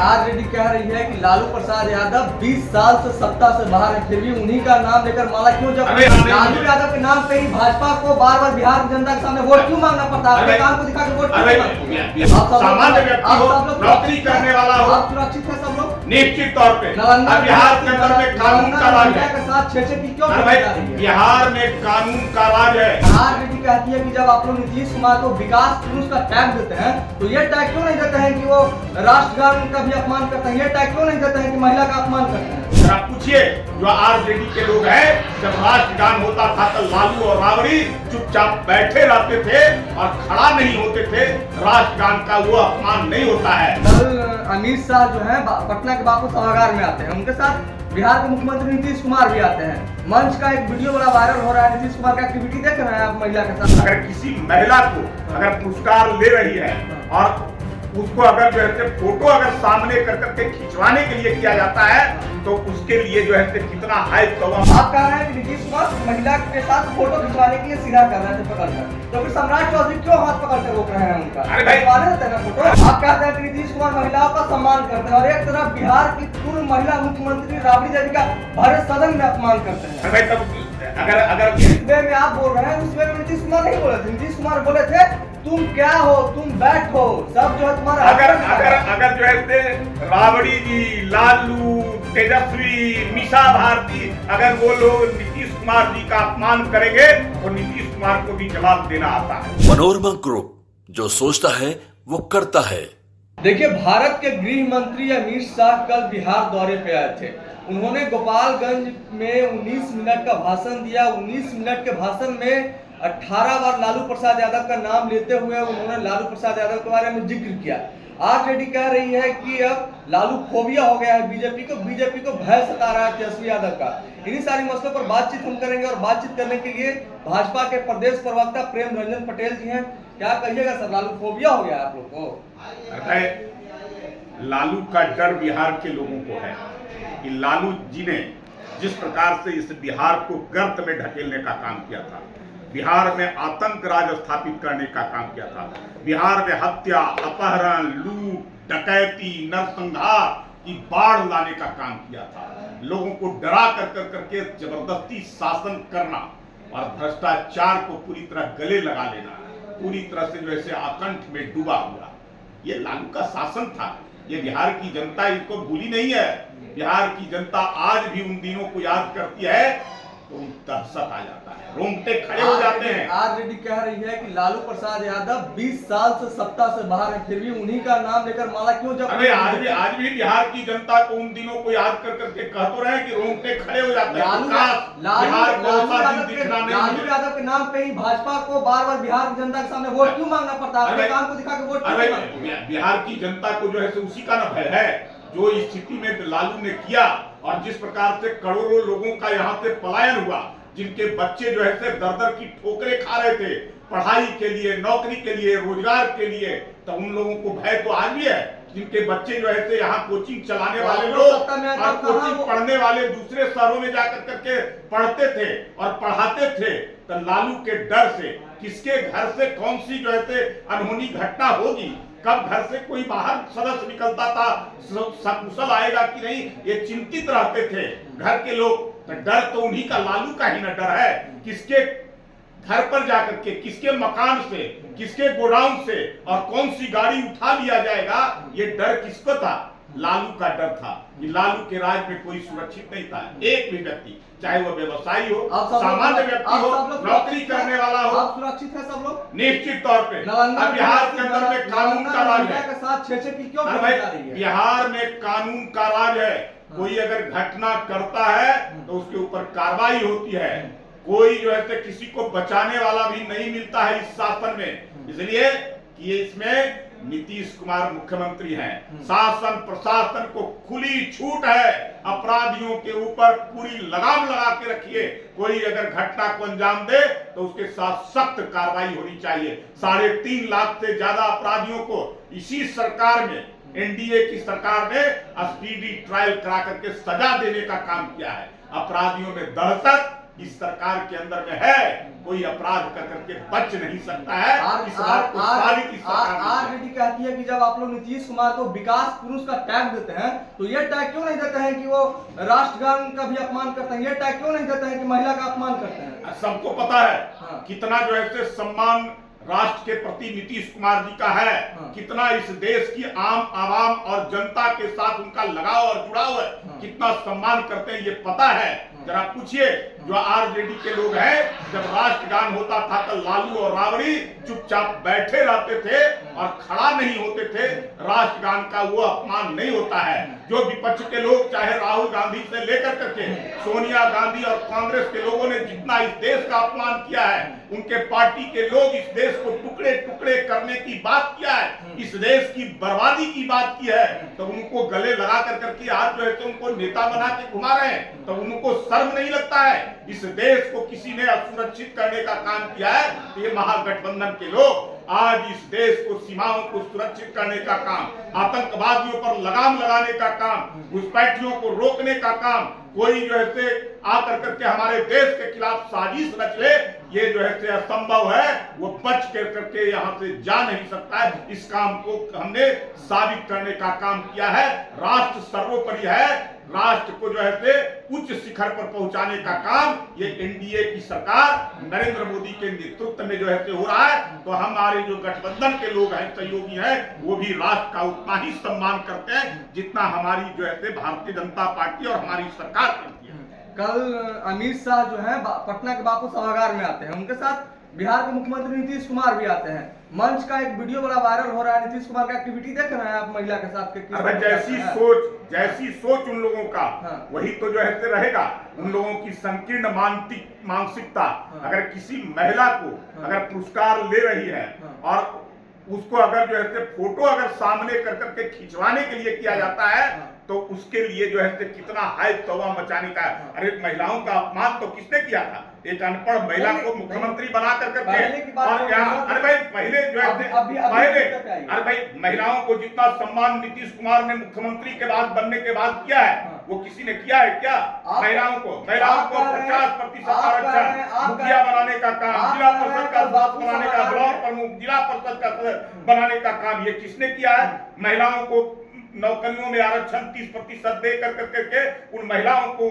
RJD कह रही है कि लालू प्रसाद यादव 20 साल से सत्ता से बाहर है, फिर भी उन्हीं का नाम लेकर माला क्यों जब लालू यादव के नाम पे ही भाजपा को बार बार बिहार की जनता के सामने वोट क्यों मांगना पड़ता है? काम को दिखा के वोट सामान्य व्यक्ति नौकरी करने वाला हो, आप सुरक्षित है सब लोग निश्चित तौर पे। बिहार के अंदर में कानून का राज है, के साथ छेड़छाड़ की क्यों? बिहार में कानून का राज है। आरजेडी कहती है कि जब आप लोग नीतीश कुमार को विकास पुरुष का टैग देते हैं तो ये टैग क्यों नहीं देते हैं कि वो राष्ट्रगान का भी अपमान करते हैं? ये टैग क्यों नहीं देते हैं कि महिला का अपमान करते हैं? आप पूछिए जो आरजेडी के लोग हैं, जब राष्ट्रगान होता था तो लालू और राबड़ी चुपचाप बैठे रहते थे और खड़ा नहीं होते थे। राष्ट्रगान का वो अपमान नहीं होता है। कल अमित शाह जो है पटना के बापू सभागार में आते हैं, उनके साथ बिहार के मुख्यमंत्री नीतीश कुमार भी आते हैं। मंच का एक वीडियो बड़ा वायरल हो रहा है, नीतीश कुमार का एक्टिविटी देख रहे हैं आप महिला के साथ। अगर किसी महिला को अगर पुरस्कार ले रही है और उसको अगर जो है फोटो अगर सामने कर करके खिंचवाने के लिए किया जाता है तो उसके लिए जो है कितना हाइप होगा। आप कह रहे हैं कि नीतीश कुमार महिला के साथ फोटो खिंचवाने के लिए सीधा कर रहे थे पकड़कर, तो फिर सम्राट चौधरी क्यों हाथ पकड़ कर रोक रहे हैं उनका? अरे भाई देते हैं फोटो। आप कहते हैं कि नीतीश कुमार महिलाओं का सम्मान करते हैं और एक तरफ बिहार की पूर्व महिला मुख्यमंत्री राबड़ी देवी का भरे सदन में अपमान करते हैं। भाई तब अगर जिस वे में आप बोल रहे हैं उस वे में नीतीश कुमार नहीं बोले थे। नीतीश कुमार बोले थे तुम क्या हो, तुम बैठो, सब जो है तुम्हारा। अगर जो है राबड़ी जी, लालू, तेजस्वी, मीसा भारती, अगर वो लोग नीतीश कुमार जी का अपमान करेंगे तो नीतीश कुमार को भी जवाब देना आता है। मनोरमा ग्रुप, जो सोचता है वो करता है। देखिए, भारत के गृह मंत्री अमित शाह कल बिहार दौरे पे आए थे। उन्होंने गोपालगंज में 19 मिनट का भाषण दिया। 19 मिनट के भाषण में 18 बार लालू प्रसाद यादव का नाम लेते हुए उन्होंने लालू प्रसाद यादव के बारे में जिक्र किया। आरजेडी कह रही है कि अब लालू फोबिया हो गया है बीजेपी को भय सता रहा है तेजस्वी यादव का। इन्हीं सारी मसलों पर बातचीत हम करेंगे और बातचीत करने के लिए भाजपा के प्रदेश प्रवक्ता प्रेम रंजन पटेल जी हैं। क्या कहिएगा सर, लालू फोबिया हो गया आप लोग को? लालू का डर बिहार के लोगों को है कि लालू जी ने जिस प्रकार से इस बिहार को गर्त में ढकेलने का काम किया था, बिहार में आतंक राज स्थापित करने का काम किया था, बिहार में हत्या, अपहरण, लूट, डकैती, नरसंहार की बाढ़ लाने का काम किया था, लोगों को डरा कर करके जबरदस्ती शासन करना और भ्रष्टाचार को पूरी तरह गले लगा लेना, पूरी तरह से जैसे आतंक में डूबा हुआ, ये लालू का शासन था। ये बिहार की जनता इसको भूली नहीं है। बिहार की जनता आज भी उन दिनों को याद करती है तो दहशत आ जाता है, रोंगटे खड़े हो जाते हैं। आरजेडी कह रही है कि लालू प्रसाद यादव 20 साल से सत्ता से बाहर है, फिर भी उन्हीं का नाम लेकर माला क्यों जब? अरे आज भी बिहार की जनता को उन दिनों को याद कर करके कह तो रहे कि रोंगटे खड़े हो जाते हैं। लालू यादव के नाम पे ही भाजपा को बार बार बिहार की जनता के सामने वोट क्यों मांगना पड़ता है? काम को दिखा के वोट। बिहार की जनता को जो है उसी का न भय है जो स्थिति में लालू ने किया और जिस प्रकार से करोड़ों लोगों का यहाँ से पलायन हुआ, जिनके बच्चे जो है दर दर की ठोकरें खा रहे थे पढ़ाई के लिए, नौकरी के लिए, रोजगार के लिए, तो उन लोगों को भय तो आज भी है। जिनके बच्चे जो है यहाँ कोचिंग चलाने वाले लोग और कोचिंग पढ़ने वाले दूसरे शहरों में जाकर करके पढ़ते थे और पढ़ाते थे, तो लालू के डर से किसके घर से कौन सी जो है अनहोनी घटना होगी, कब घर से कोई बाहर सदस्य निकलता था, सकुशल आएगा कि नहीं, ये चिंतित रहते थे घर के लोग। तो डर तो उन्हीं का, लालू का ही न डर है। किसके घर पर जाकर के, किसके मकान से, किसके गोडाउन से और कौन सी गाड़ी उठा लिया जाएगा, ये डर किसको था? लालू का डर था कि लालू के राज में कोई सुरक्षित नहीं था। एक भी व्यक्ति, चाहे वो व्यवसायी हो, सामान्य व्यक्ति हो, नौकरी करने वाला हो, आप सुरक्षित है सब लोग निश्चित तौर पे। बिहार के अंदर में कानून का राज है। के साथ छेड़छाड़ की क्यों? बिहार में कानून का राज है। कोई अगर घटना करता है तो उसके ऊपर कार्रवाई होती है। कोई जो है किसी को बचाने वाला भी नहीं मिलता है इस शासन में। इसलिए कि इसमें नीतीश कुमार मुख्यमंत्री हैं, शासन प्रशासन को खुली छूट है, अपराधियों के ऊपर पूरी लगाम लगा के रखिए। कोई अगर घटना को अंजाम दे तो उसके साथ सख्त कार्रवाई होनी चाहिए। 3.5 लाख से ज्यादा अपराधियों को इसी सरकार में, एनडीए की सरकार ने स्पीडी ट्रायल करा करके सजा देने का काम किया है। अपराधियों में दहशत, इस सरकार के अंदर में है, कोई अपराध कर करके बच नहीं सकता है। इस बात को साबित इस सरकार ने आरजेडी कहती है कि जब आप लोग नीतीश कुमार को विकास पुरुष का टैग देते हैं तो ये टैग क्यों नहीं देते हैं कि वो राष्ट्रगान का भी अपमान करते हैं, ये टैग क्यों नहीं देते हैं कि महिला का अपमान करते हैं? सबको पता है हाँ। कितना जो है सम्मान राष्ट्र के प्रति नीतीश कुमार जी का है, हाँ। कितना इस देश की आम आवाम और जनता के साथ उनका लगाव और जुड़ाव है, हाँ। कितना सम्मान करते हैं ये पता है। जरा पूछिए जो आरजेडी के लोग हैं, जब राष्ट्रगान होता था तो लालू और राबड़ी चुपचाप बैठे रहते थे और खड़ा नहीं होते थे, राष्ट्रगान का वो अपमान नहीं होता है। जो विपक्ष के लोग चाहे राहुल गांधी से लेकर करके सोनिया गांधी और कांग्रेस के लोगों ने जितना इस देश का अपमान किया है, उनके पार्टी के लोग इस देश को टुकड़े टुकड़े करने की बात किया है, इस देश की बर्बादी की बात की है, तो उनको गले लगा कर करके आज जो है तो उनको नेता बना के घुमा रहे हैं, तो उनको शर्म नहीं लगता है? इस देश को किसी ने असुरक्षित करने का काम किया है, तो ये महागठबंधन के लोग आज इस देश को सीमाओं को सुरक्षित करने का काम, आतंकवादियों पर लगाम लगाने का काम, घुसपैठियों को रोकने का काम, कोई जो है आकर करके हमारे देश के खिलाफ साजिश रच ले, ये जो है असंभव है, वो बच कर करके यहाँ से जा नहीं सकता है। इस काम को हमने साबित करने का काम किया है। राष्ट्र सर्वोपरि है, राष्ट्र को जो है उच्च शिखर पर पहुंचाने का काम ये एनडीए की सरकार नरेंद्र मोदी के नेतृत्व में जो है हो रहा है। तो हमारे जो गठबंधन के लोग हैं, सहयोगी हैं, वो भी राष्ट्र का उतना ही सम्मान करते हैं जितना हमारी जो है भारतीय जनता पार्टी और हमारी सरकार करती है। कल अमित शाह जो है पटना के बापू सभागार में आते हैं, उनके साथ बिहार के मुख्यमंत्री नीतीश कुमार भी आते हैं। मंच का एक वीडियो बड़ा वायरल हो रहा है, नीतीश कुमार का एक्टिविटी देख रहे हैं आप महिला के साथ अरे जैसी सोच उन लोगों का, हाँ। वही तो जो है रहेगा। उन लोगों की संकीर्ण मानसिकता, हाँ। अगर किसी महिला को हाँ। अगर पुरस्कार ले रही है हाँ। और उसको अगर जो है फोटो अगर सामने कर करके खिंचवाने के लिए किया जाता है, तो उसके लिए जो है कितना हाय तौबा मचाने का है। अरे महिलाओं का अपमान तो किसने किया था? एक अनपढ़ महिला को मुख्यमंत्री बना कर करके, और यहाँ अरे भाई पहले जो है अरे भाई महिलाओं को जितना सम्मान नीतीश कुमार ने मुख्यमंत्री के बाद बनने के बाद किया है, वो किसी ने किया है क्या? महिलाओं को 50% आरक्षण, मुखिया बनाने का काम, जिला परिषद का सदस्य बनाने का, ब्लॉक प्रमुख, जिला परिषद का सदस्य बनाने का काम, ये किसने किया है? महिलाओं को नौकरियों में आरक्षण 30% दे करके उन महिलाओं को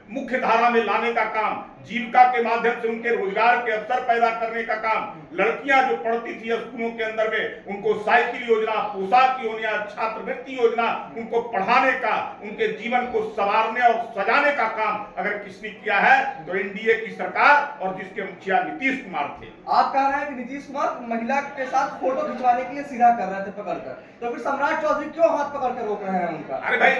मुख्य धारा में लाने का काम, जीविका के माध्यम से उनके रोजगार के अवसर पैदा करने का काम, लड़कियां जो पढ़ती थी स्कूलों के अंदर में उनको साइकिल योजना, पोशाक योजना, छात्रवृत्ति योजना, उनको पढ़ाने का, उनके जीवन को संवारने और सजाने का काम अगर किसने किया है तो एनडीए की सरकार और जिसके मुखिया नीतीश कुमार थे। आप कह रहे हैं कि नीतीश कुमार महिला के साथ फोटो खिंचवाने के लिए सीधा कर रहे थे पकड़कर, तो फिर सम्राट चौधरी क्यों हाथ पकड़ कर रोक रहे हैं उनका? अरे भाई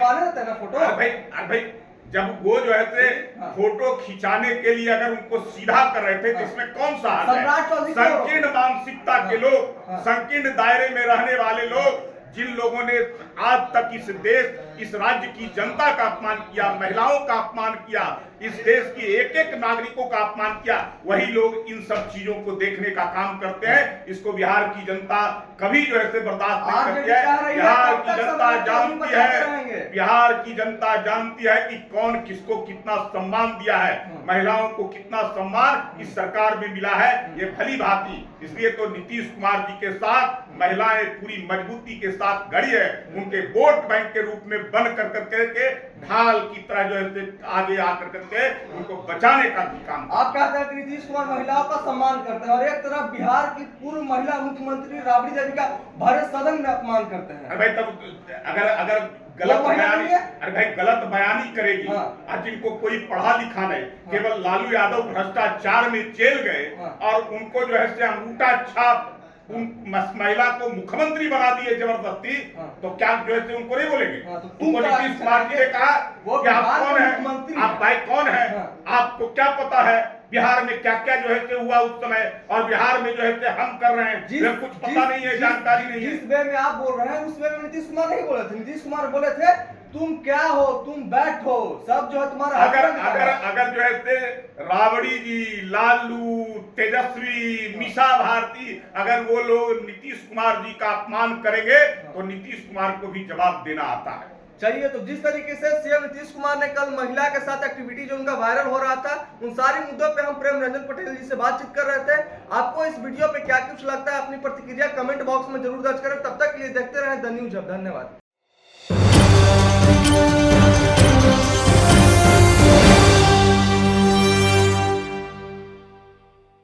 फोटो, अरे भाई जब वो जो है फोटो खिंचाने के लिए अगर उनको सीधा कर रहे थे तो इसमें कौन सा हाथ है? संकीर्ण मानसिकता के लोग, संकीर्ण दायरे में रहने वाले लोग, जिन लोगों ने आज तक इस देश, इस राज्य की जनता का अपमान किया, महिलाओं का अपमान किया, इस देश के एक एक नागरिकों का अपमान किया, वही लोग इन सब चीजों को देखने का काम करते हैं। इसको बिहार की जनता कभी जो है बर्दाश्त नहीं करती है। बिहार की जनता जानती है, बिहार की जनता जानती है कि कौन किसको कितना सम्मान दिया है, महिलाओं को कितना सम्मान इस सरकार में मिला है, ये भली भांति। इसलिए तो नीतीश कुमार जी के साथ महिलाएं पूरी मजबूती के साथ खड़ी है, उनके वोट बैंक के रूप में बन कर करके ढाल की तरह जो है आगे आकर करके उनको बचाने का भी काम। आप कहते हैं कि नीतीश कुमार महिलाओं का सम्मान करते हैं और एक तरफ बिहार की पूर्व महिला मुख्यमंत्री राबड़ी देवी का भरे सदन में अपमान करते हैं। अरे भाई तब अगर गलत बयानी, अरे भाई गलत बयानी करेगी, आज जिनको कोई पढ़ा लिखा नहीं, केवल लालू यादव भ्रष्टाचार में जेल गए और उनको जो है अंगूठा छाप उन महिला को मुख्यमंत्री बना दिए जबरदस्ती, तो क्या जो है उनको नहीं बोलेंगे? तुमको नीतीश कुमार जी ने कहा कि आप कौन है, आप भाई कौन है, आपको क्या पता है बिहार में क्या क्या जो है हुआ उस समय, और बिहार में जो है हम कर रहे हैं, कुछ पता नहीं है, जानकारी नहीं है। जिस वे में आप बोल रहे हैं उस वे में नीतीश कुमार नहीं बोले थे। नीतीश कुमार बोले थे तुम क्या हो, तुम बैठो, सब जो है तुम्हारा। अगर जो है राबड़ी जी, लालू, तेजस्वी, मीसा भारती, अगर वो लोग नीतीश कुमार जी का अपमान करेंगे तो नीतीश कुमार को भी जवाब देना आता है। चलिए, तो जिस तरीके से सीएम नीतीश कुमार ने कल महिला के साथ एक्टिविटी जो उनका वायरल हो रहा था, उन सारी मुद्दों पे हम प्रेम रंजन पटेल जी से बातचीत कर रहे थे। आपको इस वीडियो पे क्या कुछ लगता है, अपनी प्रतिक्रिया कमेंट बॉक्स में जरूर दर्ज करें। तब तक के लिए देखते रहें द न्यूज अब। धन्यवाद।